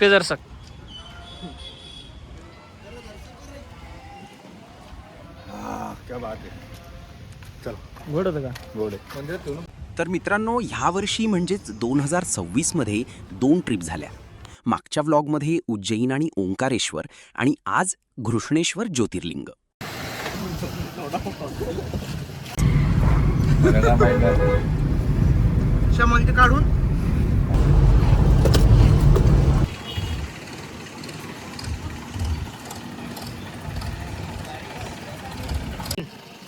पेजरसक. क्या बात आहे. चल गोड होतं का? गोड आहे. तर मित्रांनो, ह्यावर्षी म्हणजेच 2026मध्ये 2 ट्रिप झाल्या. मागच्या व्लॉगमध्ये उज्जैन आणि ओंकारेश्वर आणि आज घृष्णेश्वर ज्योतिर्लिंग. काढून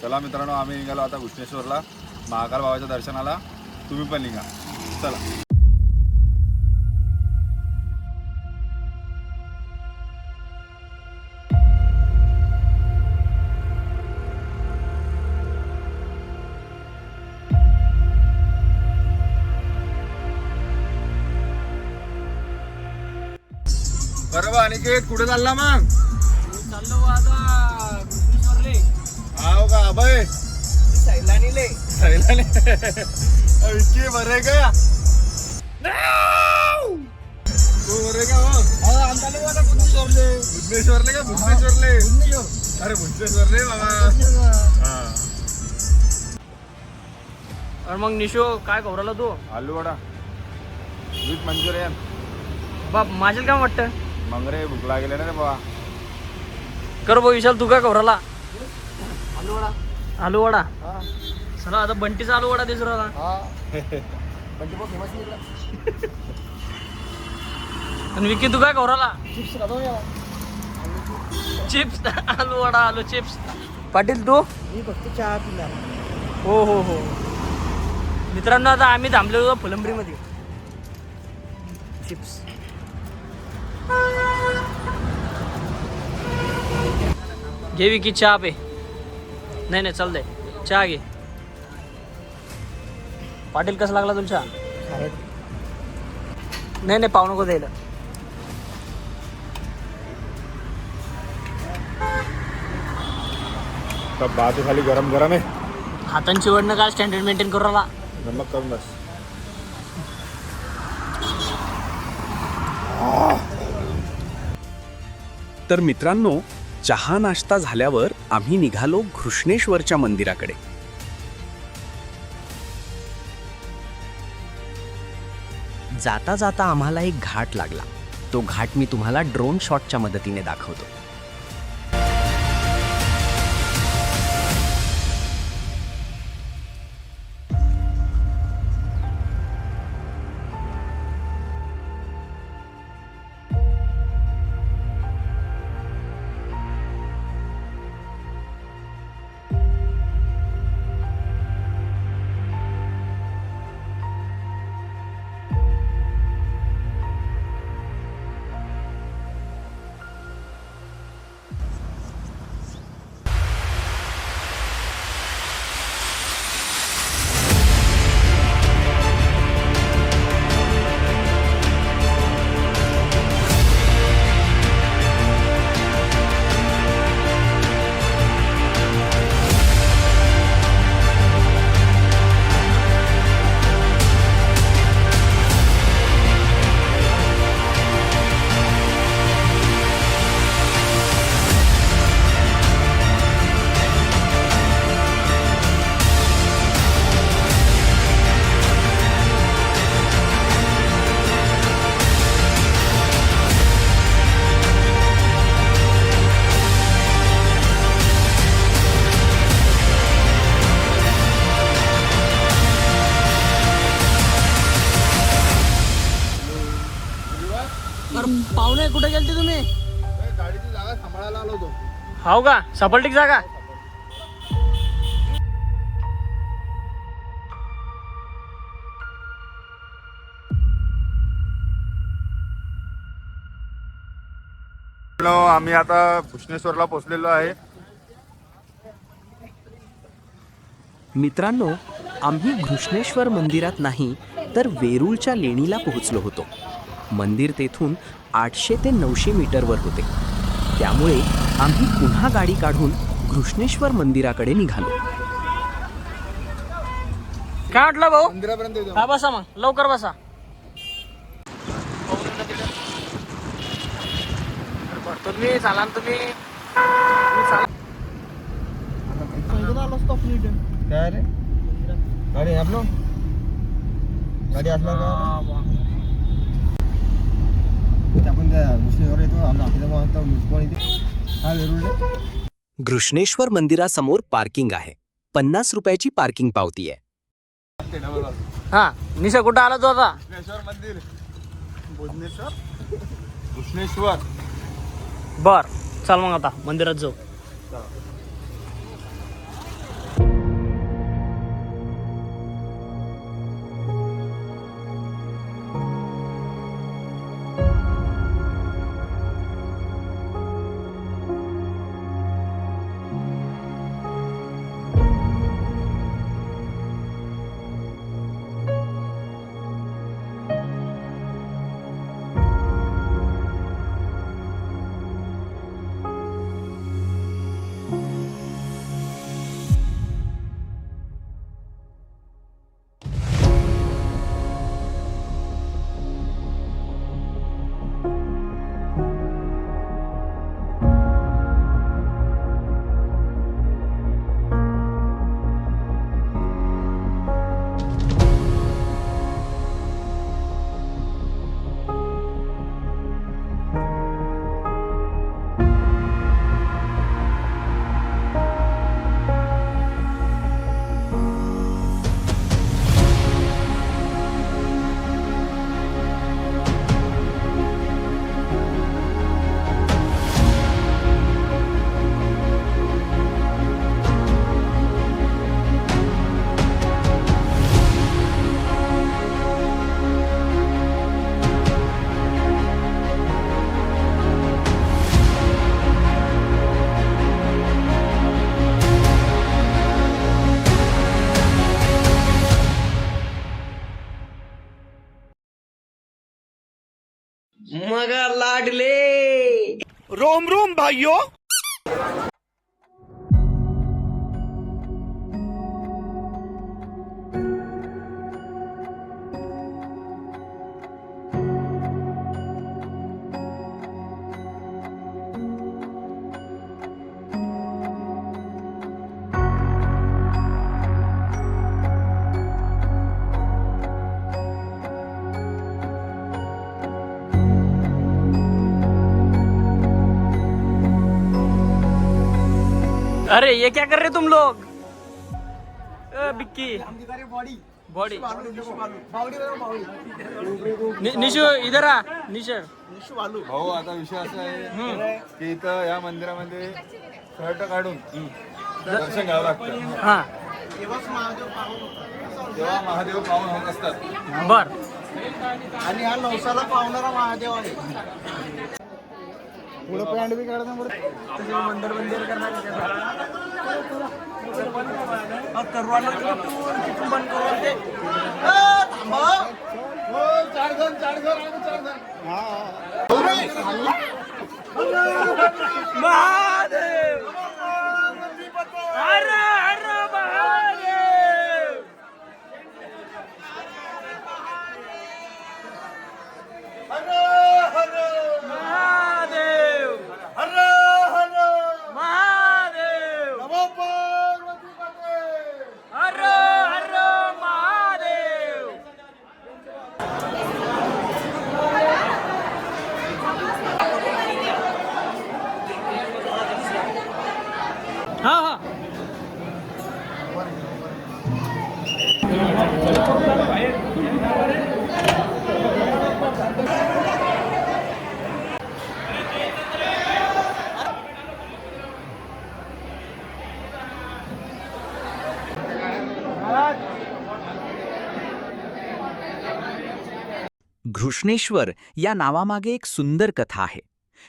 चला मित्रांनो, आम्ही निघालो आता घृष्णेश्वरला महाकाल बाबाच्या दर्शनाला. तुम्ही पण निघा. चला. बरोबर. अनिकेत कुठे चालला मग? चाललो आता घृष्णेश्वरले. हाव का अभय? सैलानीले. विकी बरे का? तू बरे का? हो चाललो आता घृष्णेश्वरले. भुवनेश्वरले का? भुवनेश्वरले. अरे भुवनेश्वरले बाबा. हा. अरे मग निशो काय खवराला तू? आलू वडा विथ मंचुरियन. बाप माझ्याला काय वाटतं? मग रे भूक लागेल ना रे बाबा. कर भाऊ विशाल, तू काय खवराला? आलू वडा. चला आता बंटीचा आलू वडा दिसू राहिला. आणि विकी तू काय खवराला? चिप्स. आलू वडा, आलू चिप्स. पाटील तू? मी फक्त चहा पिणार. हो हो हो. मित्रांनो, आता आम्ही थांबलेलो होतो फुलंब्रीमध्ये. चिप्स. घे विकी चहा पे. नाही नाही चालतंय, चहा घे. पाटील कसं लागला तुला चहा? नाही नाही पाहू नको द्यायला. सब बात खाली गरम गरम आहे. हातांची वडणं काय स्टँडर्ड मेंटेन करू राहिला. नमक करून बस. तर मित्रांनो, चहा नाश्ता झाल्यावर आम्ही निघालो घृष्णेश्वरच्या मंदिराकडे. जाता जाता आम्हाला एक घाट लागला. तो घाट मी तुम्हाला ड्रोन शॉटच्या मदतीने दाखवतो. पाहुणे कुठे गेलते तुम्ही? गाडीची जागा सांभाळायला आलो होतो. हाव का? सपालटिक जागा. आम्ही आता घृष्णेश्वरला पोहोचलेलो आहे. मित्रांनो, आम्ही घृष्णेश्वर मंदिरात नाही तर वेरूळच्या लेणीला पोहोचलो होतो. मंदिर तेथून 800 ते 900 मीटरवर होते. त्यामुळे आम्ही पुन्हा गाडी काढून घृष्णेश्वर मंदिराकडे निघालो. काय वाटलं भाऊ? मंदिरापर्यंत येतो. हा बसा मग, लवकर बसा. तुम्ही चाला ना तुम्ही चाला. काय रे गाडी आपलं गाडी असणार का आपण त्या घुसणेश्वर येतो आमच्या इथे हा वेरूळ घृष्णेश्वर मंदिरासमोर पार्किंग आहे. 50 रुपयाची पार्किंग पावती आहे. हा निशा कुठं आला तो आता? घृष्णेश्वर मंदिर. घृष्णेश्वर. बर चल मग आता मंदिरात जाऊ. मगर लाडले रोम रोम भाइयों अरे ये क्या कर रहे तुम लोग? बिक्की बॉडी निशू इधर आ. निशू भाऊ आता विषय असा आहे की इथं या मंदिरामध्ये शर्ट काढून दर्शन घ्यावं लागतं. हा तेव्हा महादेव पावन होत असतात. बर आणि हा नवसाला पावणारा महादेव आहे. पुढे पॅन्ट बी काढता महादेव हर हर महादेव. महादेव महादेव हर हर महादेव. हा हा घृष्णेश्वर या नावामागे एक सुंदर कथा आहे.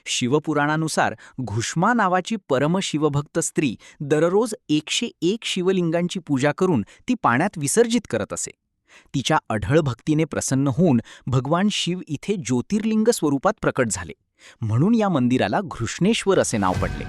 शिवपुराणानुसार घुष्मा नावाची परमशिवभक्त स्त्री दररोज 101 शिवलिंगांची पूजा करून ती पाण्यात विसर्जित करत असे. तिच्या अढळ भक्तीने प्रसन्न होऊन भगवान शिव इथे ज्योतिर्लिंग स्वरूपात प्रकट झाले. म्हणून या मंदिराला घृष्णेश्वर असे नाव पडले.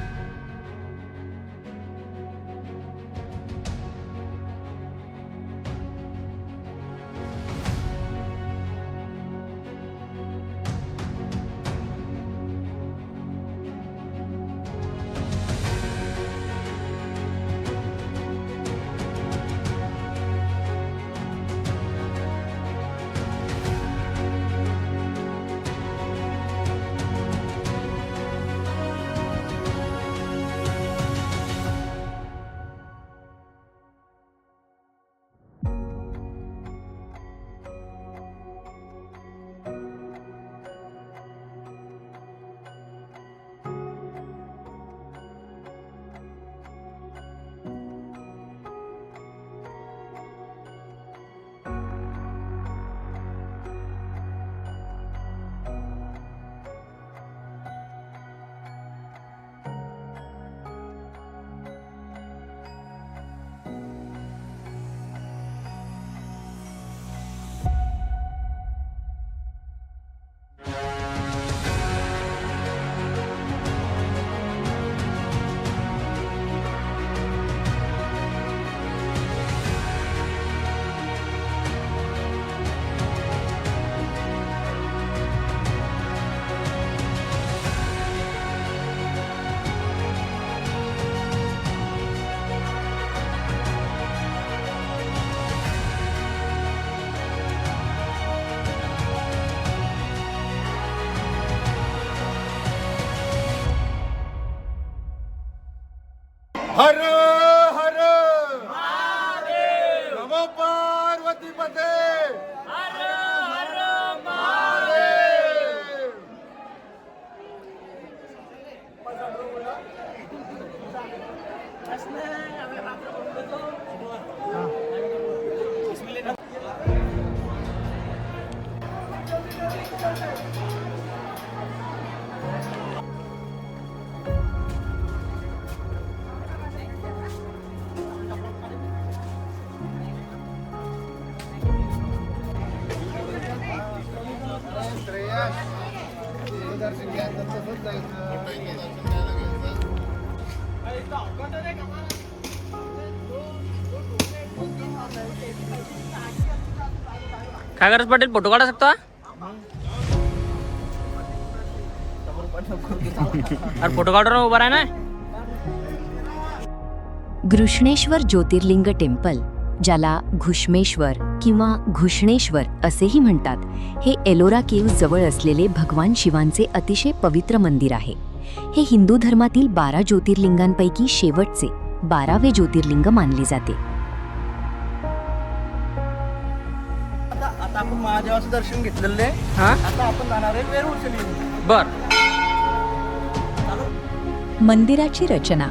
काय करत पाटील फोटो काढा शकता अरे फोटो काढून उभा आहे ना घृष्णेश्वर ज्योतिर्लिंग टेम्पल, ज्याला घुष्मेश्वर किंवा घुष्णेश्वर असेही म्हणतात, हे एलोरा केव्ह जवळ असलेले भगवान शिवांचे अतिशय पवित्र मंदिर आहे. हे हिंदू धर्मातील 12 ज्योतिर्लिंगांपैकी शेवटचे 12वे ज्योतिर्लिंग मानले जाते. आता आपण महादेवाचं दर्शन घेतलेलं आहे. हा आता आपण जाणार आहे वेरूळच्या लेणी. बर. मंदिराची रचना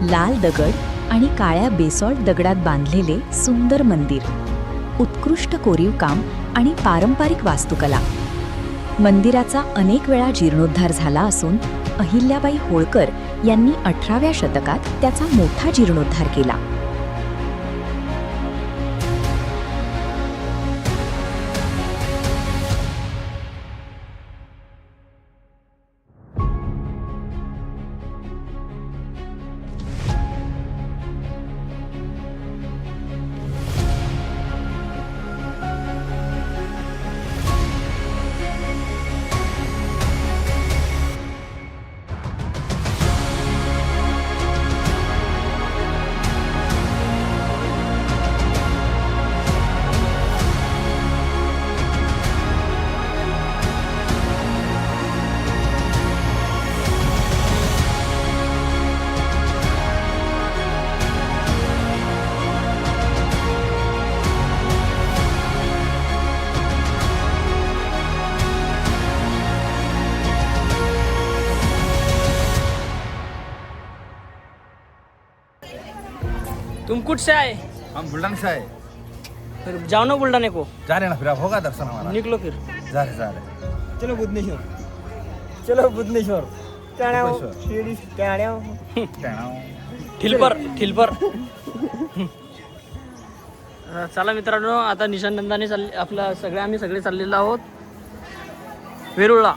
लाल दगड आणि काळ्या बेसॉल्ट दगडात बांधलेले सुंदर मंदिर, उत्कृष्ट कोरीव काम आणि पारंपरिक वास्तुकला. मंदिराचा अनेक वेळा जीर्णोद्धार झाला असून अहिल्याबाई होळकर यांनी 18व्या शतकात त्याचा मोठा जीर्णोद्धार केला. तुम कुछ से आए हम बुलढाणा से आए. फिर जाओ ना बुलढाने को. जा रहे ना फिर, अब होगा दर्शन हमारा. निकलो फिर. जा रहे. चलो बुद्धनेश्वर. चलो बुद्धनेश्वर. ठिलपर. चला मित्रांनो, आता निशान नंदाने आम्ही सगळे चाललेलो आहोत वेरूळला.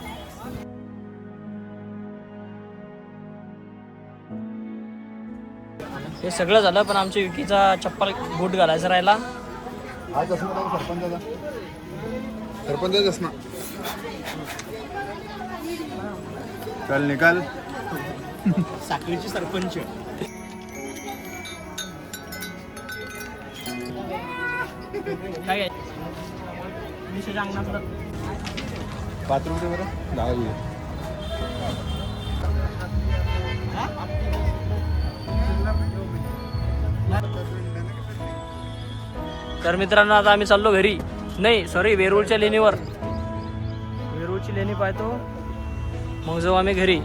हे सगळं झालं, पण आमच्या विकीचा चप्पल बूट घालायचा राहिला. आज असं सरपंच ना. चल निकाल. साखळीची सरपंच. काय विषयाच्या अंगणातलं 5 रुपये बरं 10 रुपये. तर मित्रांनो, आता आम्ही चाललो घरी. नाही सॉरी, वेरूळच्या लेणीवर. वेरूळची लेणी पाहतो, मग जाऊ आम्ही घरी.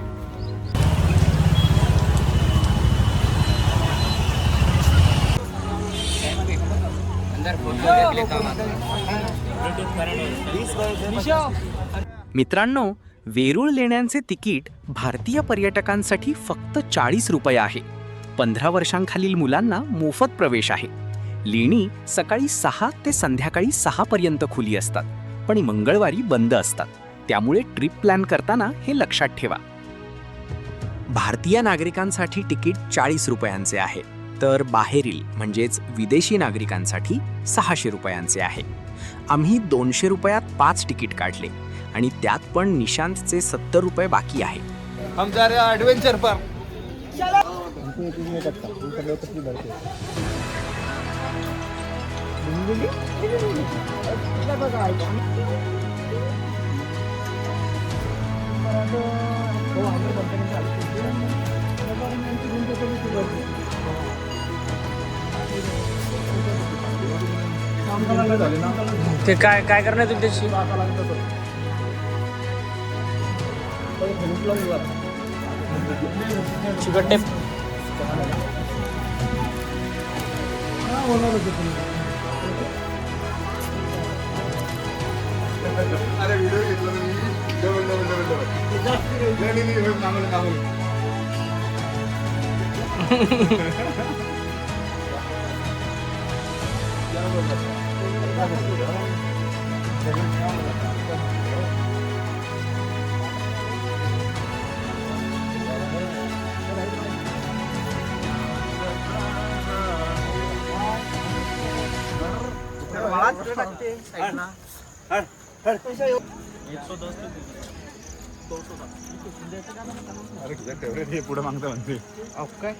मित्रांनो, वेरूळ लेण्यांचे तिकीट भारतीय पर्यटकांसाठी फक्त 40 रुपये आहे. 15 वर्षांखालील मुलांना मोफत प्रवेश आहे. लेणी सकाळी 6 ते संध्याकाळी 6 पर्यंत खुली असतात, पण मंगळवारी बंद असतात. त्यामुळे ट्रिप प्लॅन करताना हे लक्षात ठेवा. भारतीय नागरिकांसाठी तिकीट 40 रुपयांचे आहे, तर बाहेरील म्हणजेच विदेशी नागरिकांसाठी 600 रुपयांचे आहे. आम्ही 200 रुपयात 5 तिकीट काढले आणि त्यात पण निशांतचे 70 रुपये बाकी आहे. हम जा रहे हैं एडवेंचर पर. ते काय काय करणार तुम्ही त्याची. चिकट अरे व्हिडिओ घेतला मी. अरे तुझ्या फेवरेट हे पुढे मागतं म्हणते काय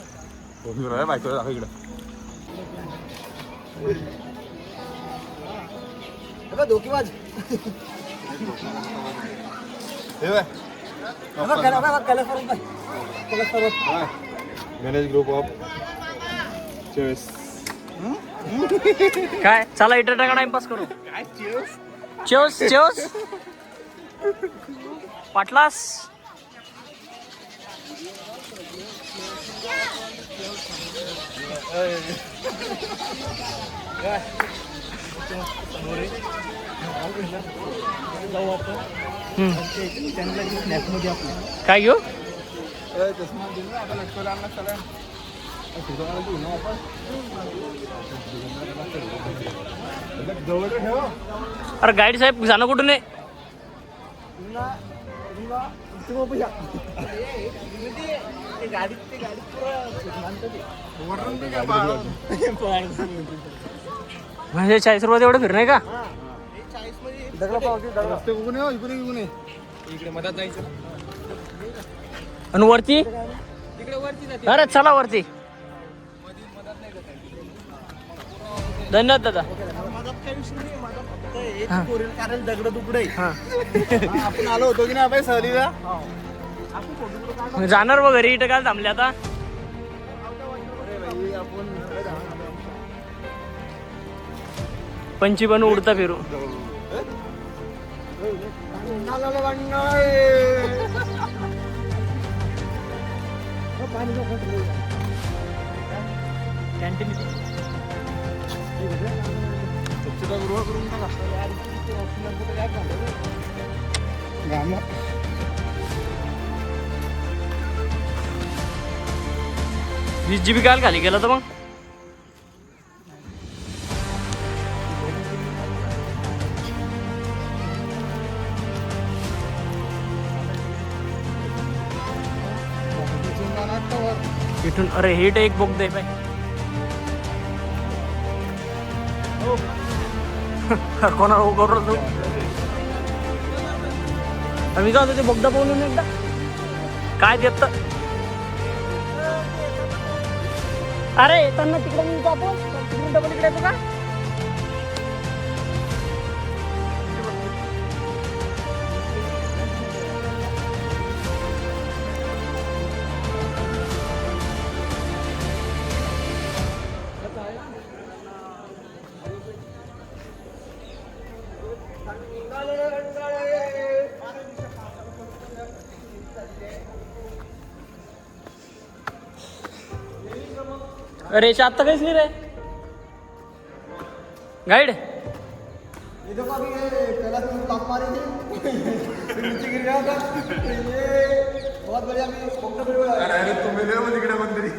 बायको दाखव इकडं धोकीबाज हे by Ganesh group of choice काय चला इटर टाका टाइमपास करू चेस चेस पाटलास काय घेऊ चष्मा घेऊन आता लटकवला आणला चला जवळ ठेव अरे गाईड साहेब जाणं कुठून आहे म्हणजे 40 रुपये एवढं फिरणं आहे का रस्ते उगून ये इकडे उगून ये इकडे मधात जायचं आणि वरती तिकडे वरती जाते अरे चला वरती धन्यवाद दादा कारण दगड तुकडे हा आपण आलो होतो की नाही आपण सहलीला जाणार बघ घरी इथं काय थांबले आता पंची बनू उडता फिरू कॅन्टीन स्वच्छतागृह करून टाका वीस GB काल खाली गेला तर मग इथून अरे हिट एक बुक दे पाय कोणा हो करू तू मी काय होतो ते बोगदा पाहून एकदा काय देत अरे येताना तिकडे मी जातो तिकडून डबल इकडे येतो का अरे याच्या आत्ता काहीच नाही रे गाइड तिकडे कोणतरी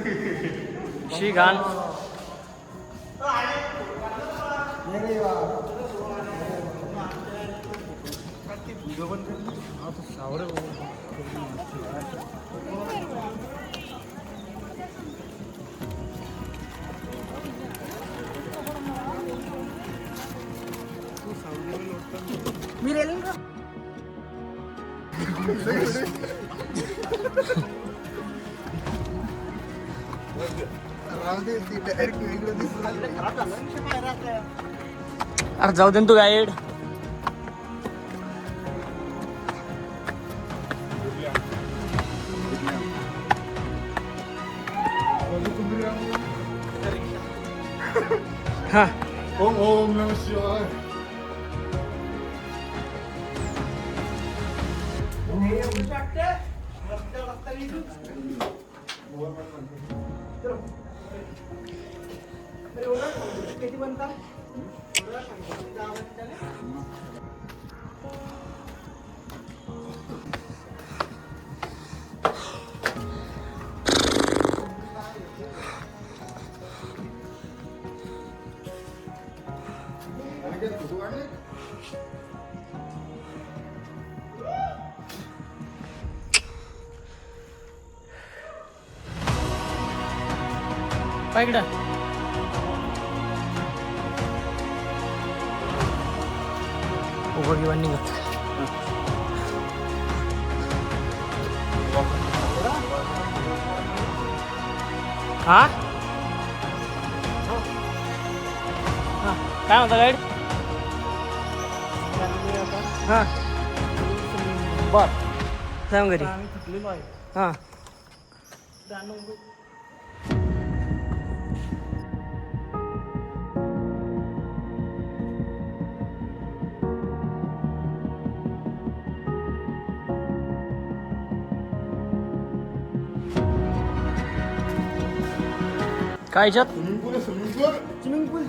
शी घाण अरे जाऊ दे ना तू गाईड हा ओम ओम नमः शिवाय पाय इकडं बघ इवन निघा. हा काय म्हणता गाईड? हां बर सांग घरी. हां काय याच्यात? स्विमिंग पूल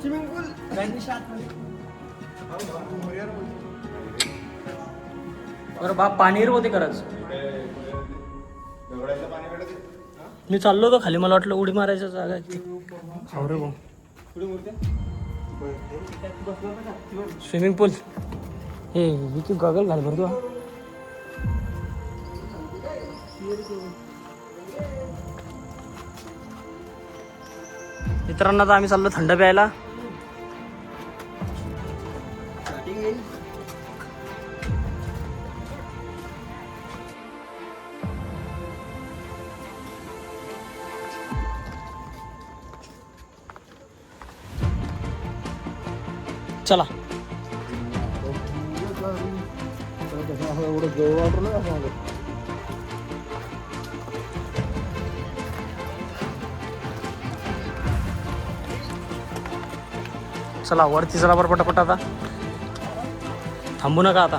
बरं बाप पाणीर होते खरंच. मी चाललो होतो खाली, मला वाटलं उडी मारायचं जागा आहे ती. हो रे भाऊ. स्विमिंग पूल हे तू गॉगल घाल बरं तू. मित्रांनो आता आम्ही चाललो थंड प्यायला. चला एवढं जवळ वाटलं असं. चला वरती चला बरं पटापट. आता थांबू नका आता.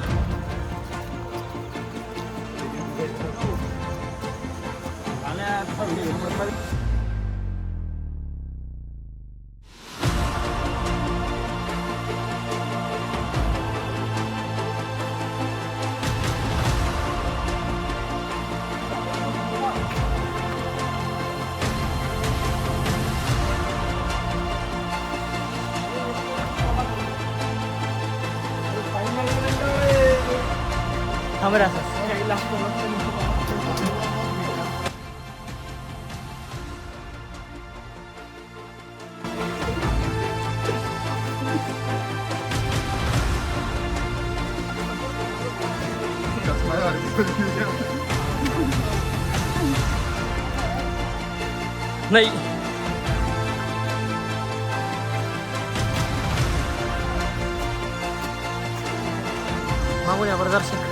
थांब रे असं. नाही मागून या बरं दर्शक.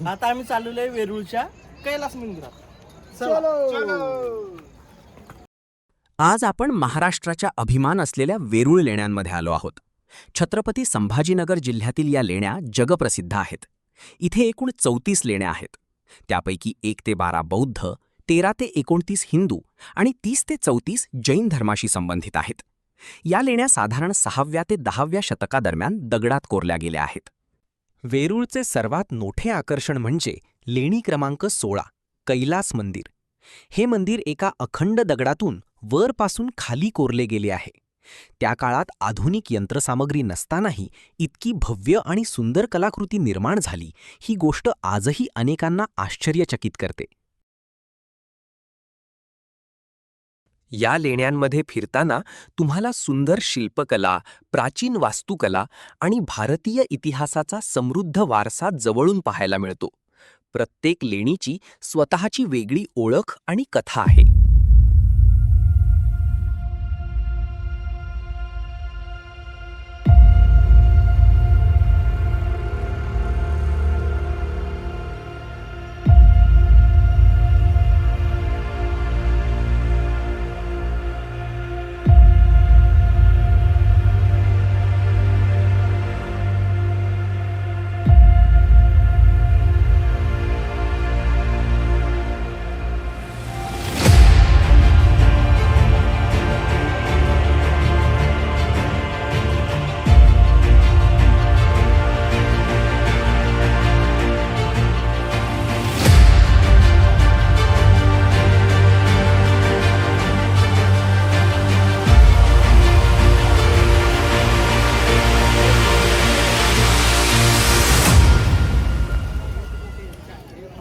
आता आम्ही चाललेलो आहे वेरूळच्या कैलास मंदिरात. आज आपण महाराष्ट्राच्या अभिमान असलेल्या वेरूळ लेण्यांमध्ये आलो आहोत. छत्रपती संभाजीनगर जिल्ह्यातील या लेण्या जगप्रसिद्ध आहेत. इथे एकूण 34 लेण्या आहेत. त्यापैकी 1 ते 12 बौद्ध, 13 ते 29 हिंदू आणि 30 ते 34 जैन धर्माशी संबंधित आहेत. या लेण्या साधारण 6व्या ते 10व्या शतकादरम्यान दगडात कोरल्या गेल्या आहेत. वेरूळचे सर्वात मोठे आकर्षण म्हणजे लेणी क्रमांक 16 कैलास मंदिर. हे मंदिर एका अखंड दगडातून वरपासून खाली कोरले गेले आहे. त्या काळात आधुनिक यंत्रसामग्री नसतानाही इतकी भव्य आणि सुंदर कलाकृती निर्माण झाली, ही गोष्ट आजही अनेकांना आश्चर्यचकित करते. या लेण्यांमध्ये फिरताना तुम्हाला सुंदर शिल्पकला, प्राचीन वास्तुकला आणि भारतीय इतिहासाचा समृद्ध वारसा जवळून पाहायला मिळतो. प्रत्येक लेणीची स्वतःची वेगळी ओळख आणि कथा आहे.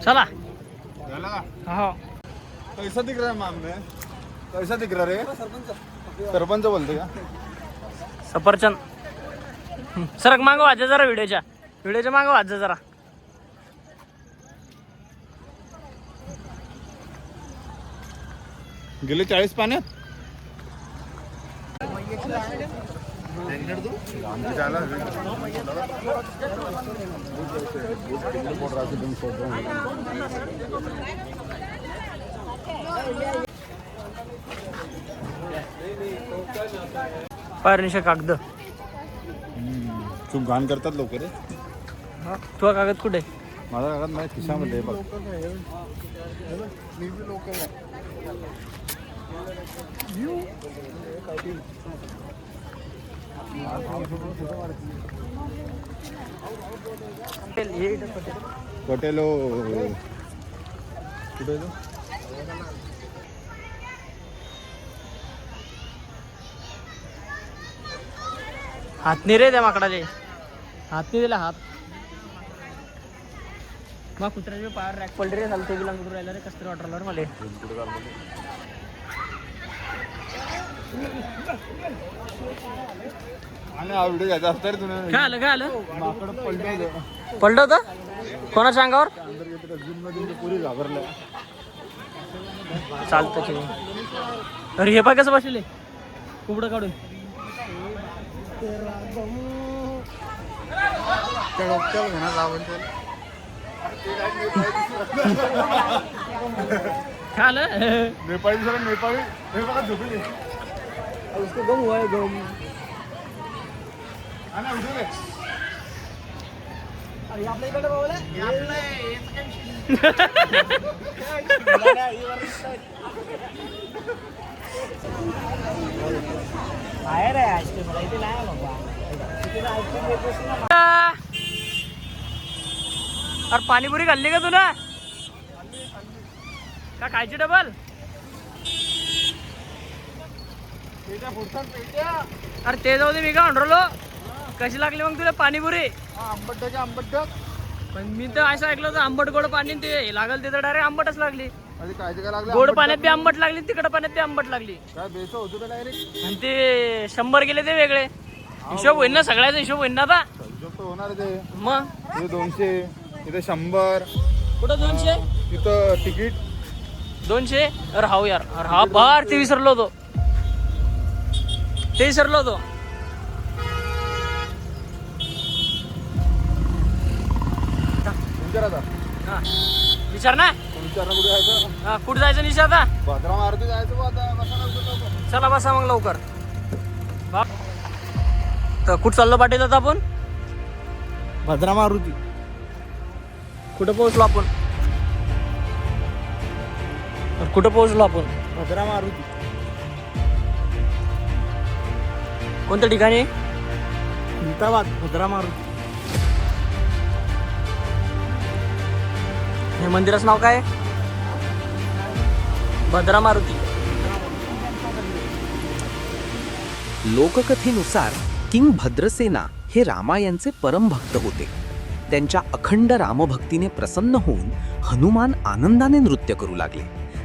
चला. झालं का? हो. कैसा दिख रहा है मामने? कैसा दिख रहा रे? सरपंच बोलते का? सफरचंद. सरक मागव वाजा जरा व्हिडिओच्या मागव वाजा जरा. गेले 40 पाण्यात. पायरनिशा कागद. खूप घाण करतात लोक रे. तुझा कागद कुठे? माझा कागद माझ्या खिशामध्ये आहे बघ. पटेलो कुठे आहे तो? हात नाही रे त्या माकडाले. हात नाही दिला हात. मग कुत्र्याचे पायावर रॅक पडले रे. झालं ते बिला कुठं राहिला रे. कसतरी वाटलं मला. आणि हा व्हिडिओ घ्यायचा असता रे तुला. काय आलं माकड पलटवलं. पलट होतं कोणाच्या अंगावर? पुरी घाबरल्या. चालतं की. अरे हे पाय कसं बसले कुबडं काढून. काय आलं? नेपाळी सर नेपाळी हे बघा झोपली. उसको गम हुआ है गम. आणि व्हिडिओ घे. अरे आपल्या इकडे बाबा आहे रे आईस्क्रीम. मला इथे नाही बाबा. अरे पाणीपुरी खाल्ली का तुला? का खायची डबल? अरे ते जाऊ दे. मी काय म्हणलो कशी लागली मग तुला पाणीपुरी? आंबट. पण मी तर असं ऐकलं होतं आंबट गोड पाणी ते लागल. ते तर डायरेक्ट आंबटच लागली. काय लागलं? गोड पाण्यात बी आंबट लागली, तिखट पाण्यात बी आंबट लागली. काय बेसो होतो का डायरेक्ट? आणि ते 100 गेले ते वेगळे. हिशोब होईल ना सगळ्याचा. हिशोब होईल ना आता. हिशोब तर होणार ते. मग इथे 200, इथे 100. कुठं 200? तिथं तिकीट 200. अरे हाव यार. अरे हा बार ते विसरलो होतो. विचार आता. हा. विचार ना विचारणं कुठे जायचं? हा, कुठं जायचं निशा आता? भद्रा मारुती जायचं बा आता. कशाला उगाच लवकर? चला बसा मग लवकर. बाप. तर कुठं चाललो पाटील आता आपण? भद्रा मारुती. कुठं पोहोचलो आपण? कुठं पोहोचलो आपण? भद्रा मारुती. कोणत्या ठिकाणी? खुलताबाद भद्रा मारुती. हे मंदिराचं नाव काय? भद्रा मारुती. लोककथेनुसार किंग भद्रसेना हे रामायणचे परमभक्त होते. त्यांच्या अखंड रामभक्तीने प्रसन्न होऊन हनुमान आनंदाने नृत्य करू लागले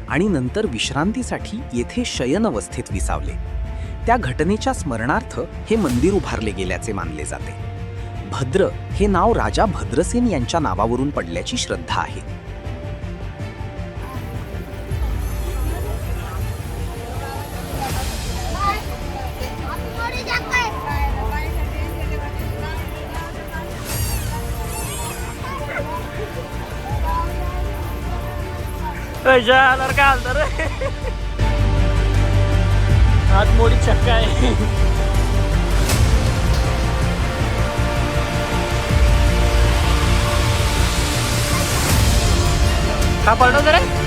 आणि नंतर विश्रांतीसाठी येथे शयन अवस्थेत विसावले. त्या घटनेच्या स्मरणार्थ हे मंदिर उभारले गेल्याचे मानले जाते. भद्र हे नाव राजा भद्रसेन यांच्या नावावरून पडल्याची श्रद्धा आहे. काय आलं रे? हात मोडी चक्का आहे. का पडलं रे?